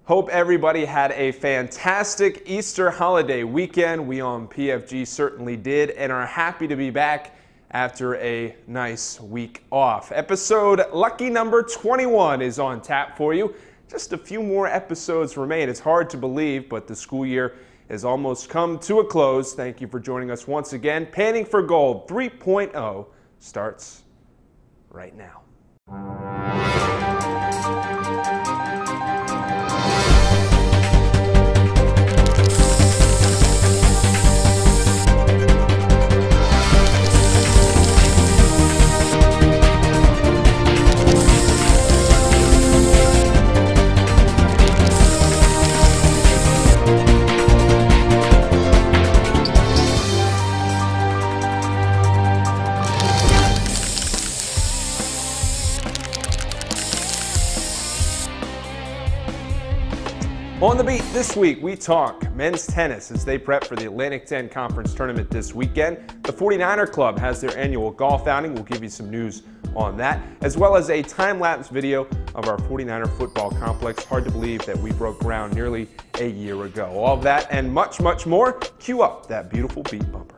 Hope everybody had a fantastic Easter holiday weekend. We on PFG certainly did and are happy to be back after a nice week off. Episode lucky number 21 is on tap for you. Just a few more episodes remain. It's hard to believe, but the school year has almost come to a close. Thank you for joining us once again. Panning for Gold 3.0 starts right now. On the beat this week, we talk men's tennis as they prep for the Atlantic 10 Conference Tournament this weekend. The 49er Club has their annual golf outing. We'll give you some news on that, as well as a time-lapse video of our 49er football complex. Hard to believe that we broke ground nearly a year ago. All of that and much, much more. Cue up that beautiful beat bumper.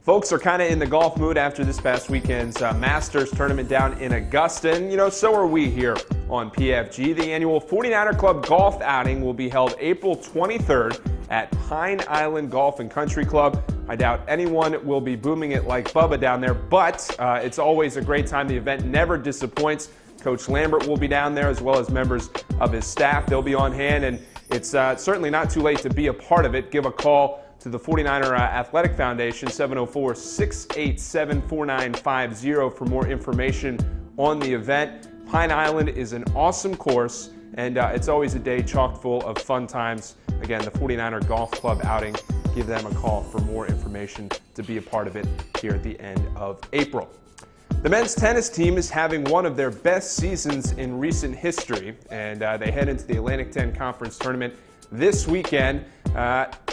Folks are kind of in the golf mood after this past weekend's Masters tournament down in Augusta. And, you know, so are we here on PFG. The annual 49er Club golf outing will be held April 23rd at Pine Island Golf and Country Club. I doubt anyone will be booming it like Bubba down there, but it's always a great time. The event never disappoints. Coach Lambert will be down there as well as members of his staff. They'll be on hand, and it's certainly not too late to be a part of it. Give a call to the 49er Athletic Foundation, 704-687-4950 for more information on the event. Pine Island is an awesome course, and it's always a day chock full of fun times. Again, the 49er Golf Club outing, give them a call for more information to be a part of it here at the end of April. The men's tennis team is having one of their best seasons in recent history, and they head into the Atlantic 10 Conference Tournament this weekend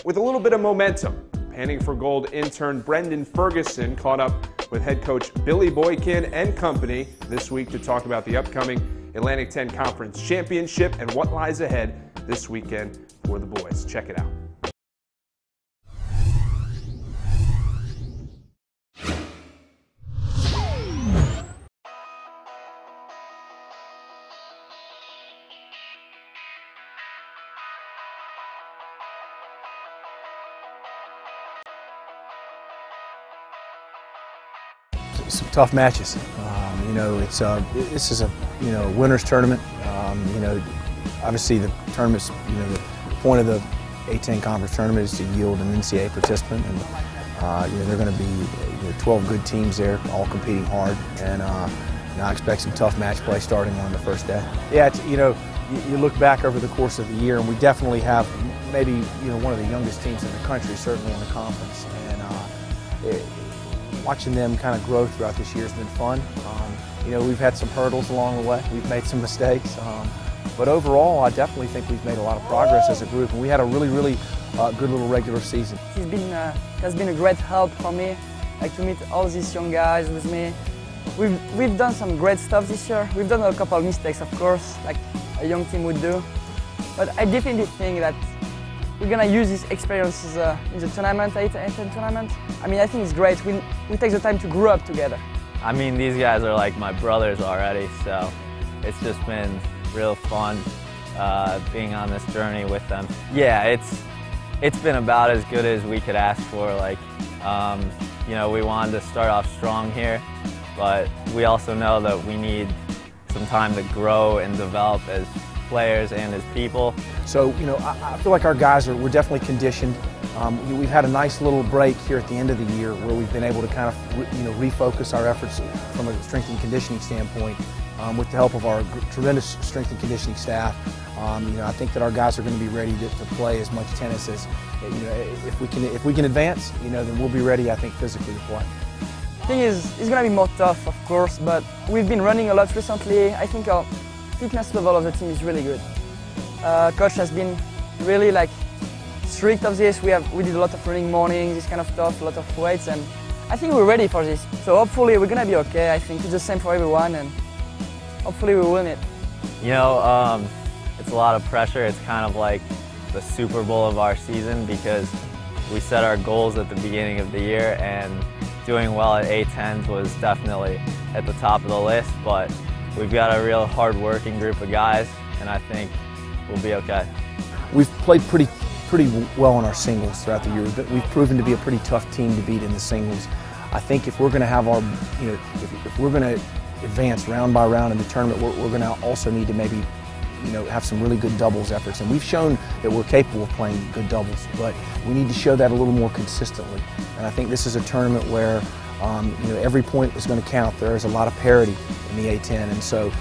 with a little bit of momentum. Panning for Gold intern Brendan Ferguson caught up with head coach Billy Boykin and company this week to talk about the upcoming Atlantic 10 Conference Championship and what lies ahead this weekend for the boys. Check it out. Some tough matches. This is a winners tournament. Obviously the tournament's the point of the A10 conference tournament is to yield an NCAA participant, and they're going to be 12 good teams there, all competing hard, and I expect some tough match play starting on the first day. Yeah, you look back over the course of the year, and we definitely have maybe one of the youngest teams in the country, certainly in the conference, and watching them kind of grow throughout this year has been fun. We've had some hurdles along the way. We've made some mistakes. But overall, I definitely think we've made a lot of progress as a group. And we had a really, really good little regular season. It has been a great help for me, to meet all these young guys with me. We've done some great stuff this year. We've done a couple of mistakes, of course, like a young team would do. But I definitely think that we're going to use these experiences in the tournament, A10 tournament. I think it's great. We take the time to grow up together. These guys are like my brothers already, so it's just been real fun being on this journey with them. Yeah, it's been about as good as we could ask for. We wanted to start off strong here, but we also know that we need some time to grow and develop as players and as people. So, I feel like our guys we're definitely conditioned. We've had a nice little break here at the end of the year where we've been able to kind of, refocus our efforts from a strength and conditioning standpoint with the help of our tremendous strength and conditioning staff. I think that our guys are going to be ready to play as much tennis as, if we can advance, then we'll be ready, I think, physically to play. The thing is, it's going to be more tough, of course, but we've been running a lot recently. I think our fitness level of the team is really good. Coach has been really strict of this. We did a lot of running mornings, this kind of stuff, a lot of weights, and I think we're ready for this. So hopefully we're gonna be okay. I think it's the same for everyone, and hopefully we win it. You know, it's a lot of pressure. It's kind of like the Super Bowl of our season because we set our goals at the beginning of the year, and doing well at A10s was definitely at the top of the list, but we've got a real hard-working group of guys, and I think we'll be okay. We've played pretty well in our singles throughout the year, but we've proven to be a pretty tough team to beat in the singles. I think if we're going to have our, if we're going to advance round by round in the tournament, we're going to also need to maybe, have some really good doubles efforts. And we've shown that we're capable of playing good doubles, but we need to show that a little more consistently. And I think this is a tournament where every point is going to count. There is a lot of parity in the A10, and so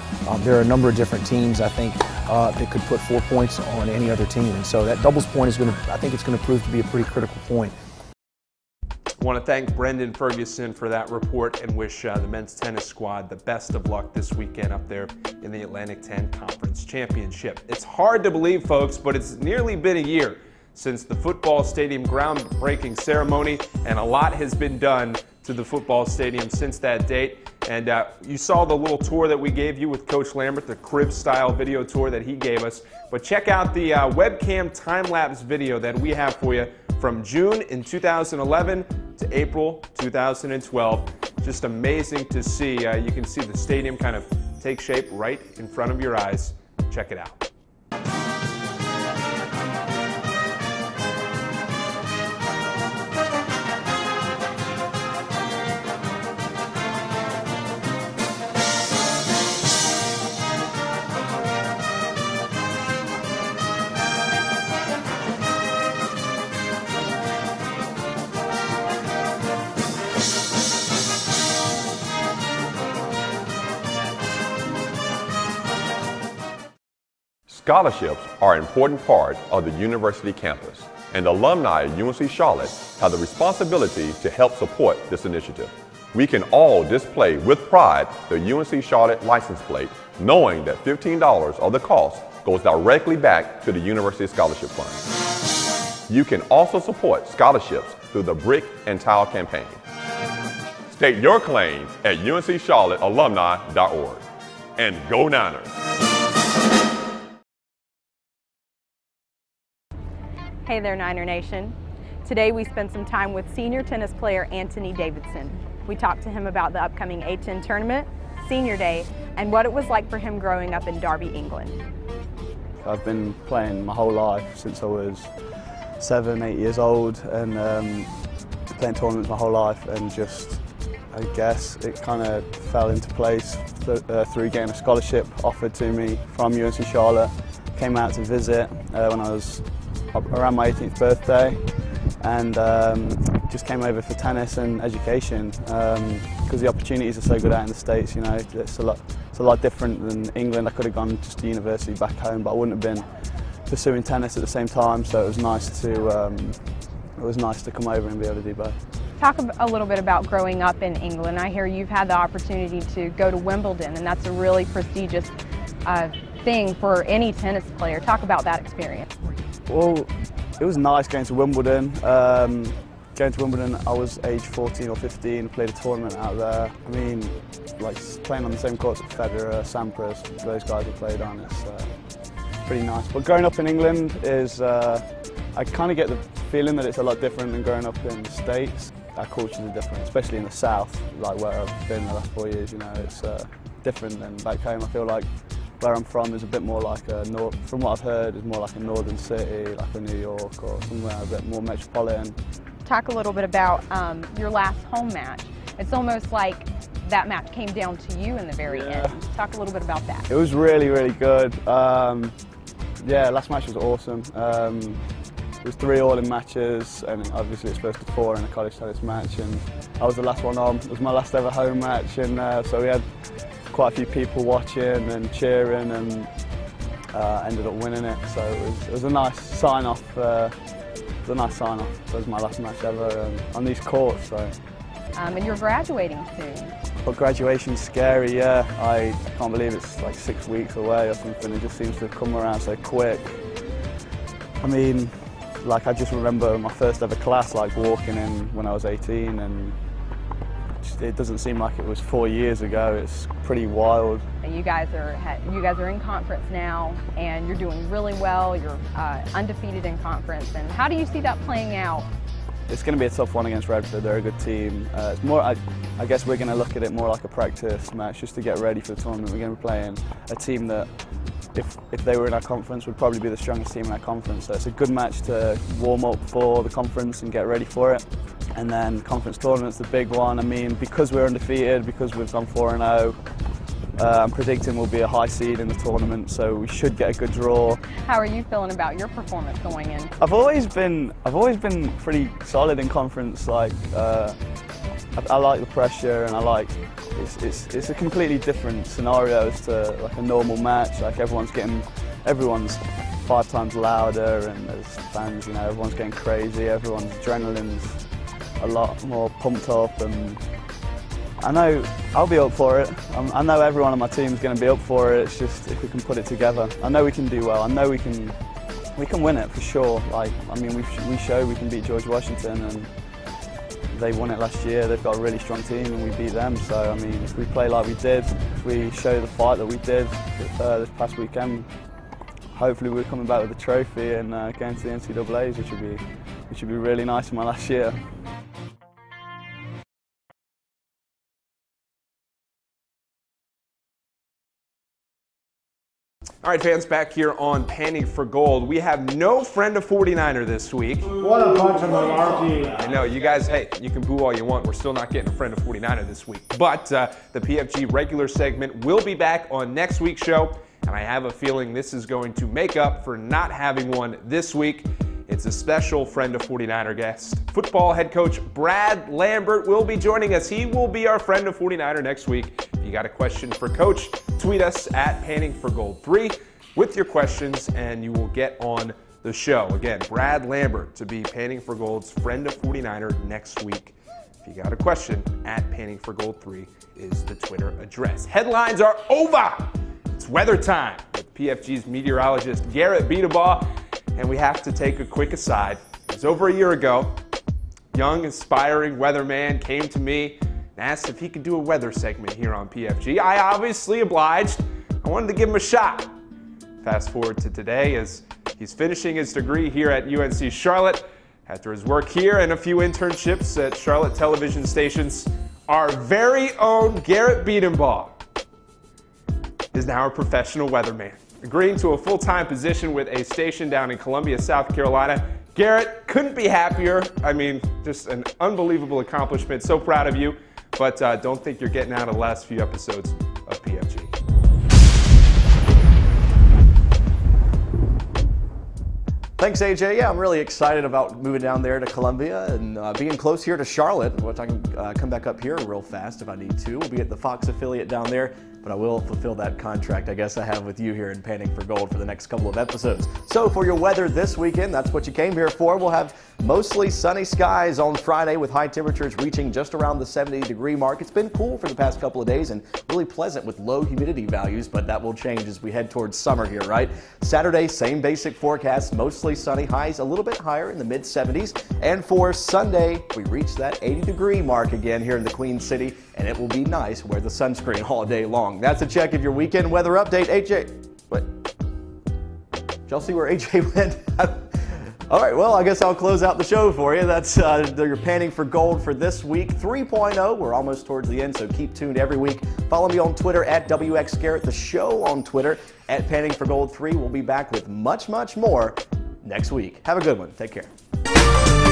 there are a number of different teams, I think, that could put 4 points on any other team. And so that doubles point is I think it's going to prove to be a pretty critical point. I want to thank Brendan Ferguson for that report and wish the men's tennis squad the best of luck this weekend up there in the Atlantic 10 Conference Championship. It's hard to believe, folks, but it's nearly been a year since the football stadium groundbreaking ceremony, and a lot has been done to the football stadium since that date. And you saw the little tour that we gave you with Coach Lambert, the crib-style video tour that he gave us. But check out the webcam time-lapse video that we have for you from June in 2011 to April 2012. Just amazing to see. You can see the stadium kind of take shape right in front of your eyes. Check it out. Scholarships are an important part of the university campus, and alumni at UNC Charlotte have the responsibility to help support this initiative. We can all display with pride the UNC Charlotte license plate, knowing that $15 of the cost goes directly back to the University Scholarship Fund. You can also support scholarships through the Brick and Tile campaign. State your claim at uncharlottealumni.org. And go Niners! Hey there, Niner Nation. Today we spent some time with senior tennis player Anthony Davison. We talked to him about the upcoming A10 tournament, Senior Day, and what it was like for him growing up in Derby, England. I've been playing my whole life since I was 7, 8 years old, and playing tournaments my whole life, and just, I guess, it kind of fell into place through getting a scholarship offered to me from UNC Charlotte. Came out to visit when I was around my 18th birthday, and just came over for tennis and education because the opportunities are so good out in the States. It's a lot different than England. I could have gone just to university back home, but I wouldn't have been pursuing tennis at the same time. So it was nice to come over and be able to do both. Talk a little bit about growing up in England. I hear you've had the opportunity to go to Wimbledon, and that's a really prestigious thing for any tennis player. Talk about that experience. Well, it was nice going to Wimbledon. Going to Wimbledon, I was age 14 or 15, played a tournament out there. I mean, like playing on the same courts as Federer, Sampras, those guys have played on, it's pretty nice. But growing up in England is, I kind of get the feeling that it's a lot different than growing up in the States. Our cultures are different, especially in the South, like where I've been the last 4 years, it's different than back home. I feel like where I'm from is a bit more like from what I've heard, is more like a northern city, like a New York or somewhere a bit more metropolitan. Talk a little bit about your last home match. It's almost like that match came down to you in the very end. Talk a little bit about that. It was really, really good. Yeah, last match was awesome. It was 3 all-in matches, and obviously it's first to 4 in a college tennis match, and I was the last one on. It was my last ever home match, and so we had quite a few people watching and cheering, and ended up winning it. So it was a nice sign-off. It was a nice sign-off. It was my last match ever on these courts. So. And you're graduating soon. But graduation's scary, yeah. I can't believe it's like 6 weeks away or something. It just seems to come around so quick. I mean, like I just remember my first ever class, like walking in when I was 18, and it doesn't seem like it was 4 years ago. It's pretty wild. You guys are in conference now, and you're doing really well. You're undefeated in conference. And how do you see that playing out? It's going to be a tough one against Redford. They're a good team. It's more, I guess we're going to look at it more like a practice match, just to get ready for the tournament. We're going to be playing a team that, if they were in our conference, would probably be the strongest team in our conference. So it's a good match to warm up for the conference and get ready for it. And then conference tournament's the big one. I mean, because we're undefeated, because we've gone 4-0, I'm predicting we'll be a high seed in the tournament, so we should get a good draw. How are you feeling about your performance going in? I've always been pretty solid in conference. Like I like the pressure, and I like it's a completely different scenario as to like a normal match. Like everyone's 5 times louder, and there's fans. You know, everyone's getting crazy. Everyone's adrenaline's a lot more pumped up, and I know I'll be up for it. I know everyone on my team is going to be up for it. It's just if we can put it together. I know we can do well. I know we can win it for sure. Like, I mean, we showed we can beat George Washington, and they won it last year. They've got a really strong team, and we beat them. So I mean, if we play like we did, if we show the fight that we did this past weekend, hopefully we're coming back with a trophy and going to the NCAAs, which would be really nice for my last year. All right, fans, back here on Panning for Gold. We have no friend of 49er this week. What a bunch of malarkey. I know, you guys, hey, you can boo all you want. We're still not getting a friend of 49er this week. But the PFG regular segment will be back on next week's show, and I have a feeling this is going to make up for not having one this week. It's a special friend of 49er guest. Football head coach Brad Lambert will be joining us. He will be our friend of 49er next week. If you got a question for Coach, tweet us at PanningForGold3 with your questions, and you will get on the show. Again, Brad Lambert to be Panning for Gold's friend of 49er next week. If you got a question, at PanningForGold3 is the Twitter address. Headlines are over. It's weather time with PFG's meteorologist Garrett Beatebaugh. And we have to take a quick aside. It was over a year ago. Young, aspiring weatherman came to me and asked if he could do a weather segment here on PFG. I obviously obliged. I wanted to give him a shot. Fast forward to today as he's finishing his degree here at UNC Charlotte. After his work here and a few internships at Charlotte television stations, our very own Garrett Beatebaugh is now a professional weatherman. Agreeing to a full-time position with a station down in Columbia, South Carolina. Garrett, couldn't be happier. I mean, just an unbelievable accomplishment. So proud of you, but don't think you're getting out of the last few episodes of PFG. Thanks, AJ. Yeah, I'm really excited about moving down there to Columbia and being close here to Charlotte. Which I can come back up here real fast if I need to. We'll be at the Fox affiliate down there, but I will fulfill that contract I guess I have with you here in Panning for Gold for the next couple of episodes. So for your weather this weekend, that's what you came here for. We'll have mostly sunny skies on Friday with high temperatures reaching just around the 70-degree mark. It's been cool for the past couple of days and really pleasant with low humidity values, but that will change as we head towards summer here, right? Saturday, same basic forecast, mostly sunny, highs a little bit higher in the mid-70s. And for Sunday, we reach that 80-degree mark again here in the Queen City, and it will be nice. Wear the sunscreen all day long. That's a check of your weekend weather update. AJ, what? Did y'all see where AJ went? All right, well, I guess I'll close out the show for you. That's your Panning for Gold for this week, 3.0. We're almost towards the end, so keep tuned every week. Follow me on Twitter at WXGarrett, the show on Twitter at PanningForGold3. We'll be back with much, much more next week. Have a good one. Take care.